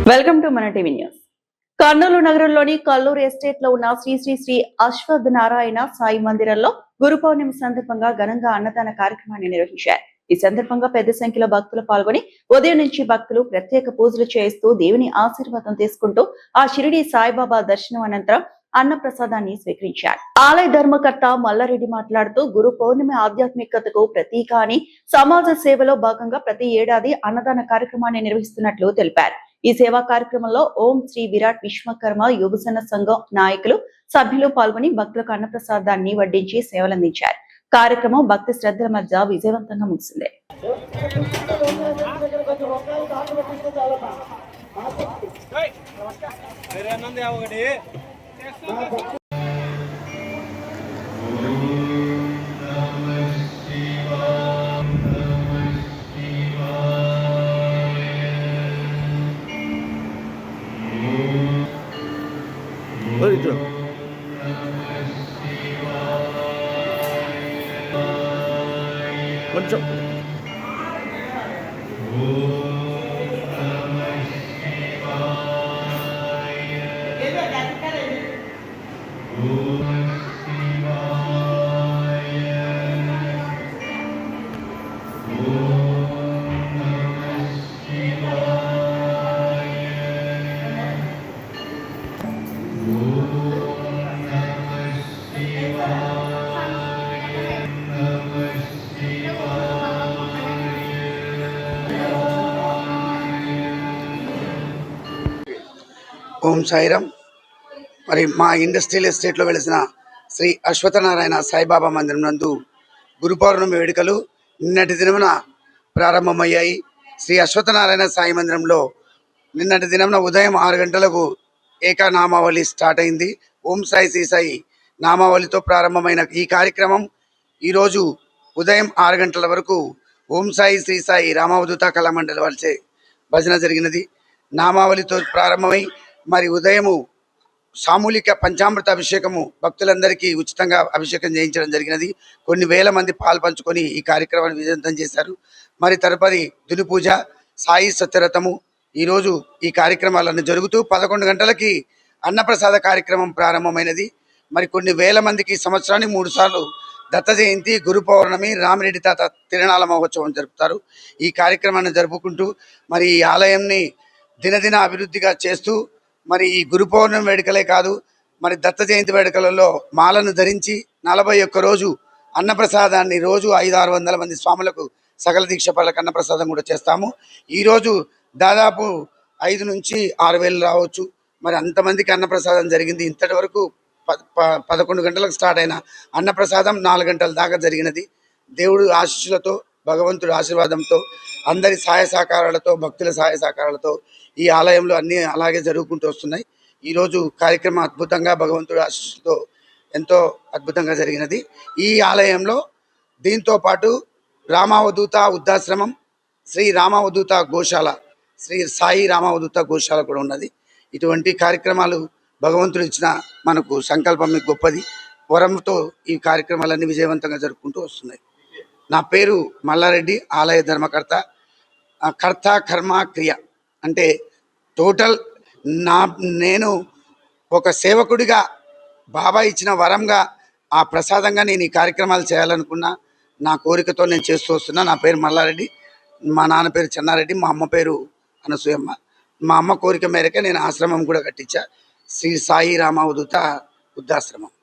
Welcome to మన TV news. Kurnool నగరంలోని Kalluru estate లో ఉన్న శ్రీ శ్రీ శ్రీ అశ్వథ్ నారాయణ సాయి మందిరంలో గురు పౌర్ణమి సందర్భంగా ఘనంగా అన్నదాన కార్యక్రమాన్ని నిర్వహించారు. ఈ సందర్భంగా పెద్ద సంఖ్యలో భక్తులు పాల్గొని ఉదయం నుంచి భక్తులు ప్రత్యేక పూజలు చేస్తూ దేవుని ఆశీర్వాదం తీసుకుంటూ ఆ షిరిడి సాయిబాబా దర్శనం అనంతరం అన్న ప్రసాదాన్ని స్వీకరించారు. ఆలయ ధర్మకర్త మల్లారెడ్డి మాట్లాడుతూ గురు పౌర్ణమి ఆధ్యాత్మికతకు ప్రతీక అని, సమాజ సేవలో భాగంగా ప్రతి ఏడాది అన్నదాన కార్యక్రమాన్ని నిర్వహిస్తున్నట్లు తెలిపారు. ఈ సేవా కార్యక్రమంలో ఓం శ్రీ విరాట్ విశ్వకర్మ యువజన సంఘం నాయకులు సభ్యులు పాల్గొని భక్తులకు అన్నప్రసాదాన్ని వడ్డించి సేవలందించారు. కార్యక్రమం భక్తి శ్రద్ధల మధ్య విజయవంతంగా ముగిసింది. కొంచెం ఓం సాయిరామ్. మరి మా ఇండస్ట్రియల్ ఎస్టేట్లో వెలిసిన శ్రీ అశ్వత్థనారాయణ సాయిబాబా మందిరం నందు గురు పౌర్ణమి వేడుకలు నిన్నటి దినమున ప్రారంభమయ్యాయి. శ్రీ అశ్వత్థనారాయణ సాయి మందిరంలో నిన్నటి దినమున ఉదయం 6 గంటలకు ఏకనామావళి స్టార్ట్ అయింది. ఓం సాయి శ్రీ సాయి నామావళితో ప్రారంభమైన ఈ కార్యక్రమం ఈరోజు ఉదయం 6 గంటల వరకు ఓం సాయి శ్రీ సాయి రామావధూత కళామండలి వారిచే భజన జరిగినది. నామావళితో ప్రారంభమై మరి ఉదయము సామూహిక పంచామృత అభిషేకము భక్తులందరికీ ఉచితంగా అభిషేకం చేయించడం జరిగినది. కొన్ని వేల మంది పాల్పంచుకొని ఈ కార్యక్రమాన్ని విజయవంతం చేశారు. మరి తదుపరి దుని పూజ, సాయి సత్యరథము ఈరోజు ఈ కార్యక్రమాలన్నీ జరుగుతూ 11 గంటలకి అన్నప్రసాద కార్యక్రమం ప్రారంభమైనది. మరి కొన్ని వేల మందికి సంవత్సరానికి 3 సార్లు దత్త జయంతి, గురు పౌర్ణమి, రామిరెడ్డి తాత తిరునాళ మహోత్సవం జరుపుతారు. ఈ కార్యక్రమాన్ని జరుపుకుంటూ మరి ఈ ఆలయాన్ని దినదిన అభివృద్ధిగా చేస్తూ మరి ఈ గురు పౌర్ణమి వేడుకలే కాదు, మరి దత్త జయంతి వేడుకలలో మాలను ధరించి 41 రోజు అన్నప్రసాదాన్ని రోజు 500-600 మంది స్వాములకు సకల దీక్ష పనులకు అన్నప్రసాదం కూడా చేస్తాము. ఈరోజు దాదాపు 5 నుంచి 6 వేలు రావచ్చు. మరి అంతమందికి అన్నప్రసాదం జరిగింది. ఇంతటి వరకు 11 గంటలకు స్టార్ట్ అయిన అన్నప్రసాదం 4 గంటల దాకా జరిగినది. దేవుడు ఆశీస్సులతో, భగవంతుడి ఆశీర్వాదంతో, అందరి సహాయ సహకారాలతో, భక్తుల సహాయ సహకారాలతో ఈ ఆలయంలో అన్నీ అలాగే జరుగుకుంటూ వస్తున్నాయి. ఈరోజు కార్యక్రమం అద్భుతంగా భగవంతుడి ఆశీస్సులతో ఎంతో అద్భుతంగా జరిగినది. ఈ ఆలయంలో దీంతో పాటు రామావధూత వృద్ధాశ్రమం, శ్రీ రామావధూత గోశాల, శ్రీ సాయి రామావధూత గోశాల కూడా ఉన్నది. ఇటువంటి కార్యక్రమాలు భగవంతుడు ఇచ్చిన మనకు సంకల్పం గొప్పది. వరంతో ఈ కార్యక్రమాలన్నీ విజయవంతంగా జరుపుకుంటూ వస్తున్నాయి. నా పేరు మల్లారెడ్డి, ఆలయ ధర్మకర్త. కర్త కర్మ క్రియ అంటే టోటల్ నేను ఒక సేవకుడిగా బాబా ఇచ్చిన వరంగా ఆ ప్రసాదంగా నేను ఈ కార్యక్రమాలు చేయాలనుకున్నా. నా కోరికతో నేను చేస్తూ వస్తున్నా. నా పేరు మల్లారెడ్డి, మా నాన్న పేరు చెన్నారెడ్డి, మా అమ్మ పేరు అనసూయమ్మ. మా అమ్మ కోరిక మేరకే నేను ఆశ్రమం కూడా కట్టించా, శ్రీ సాయి రామావధూత వృద్ధాశ్రమం.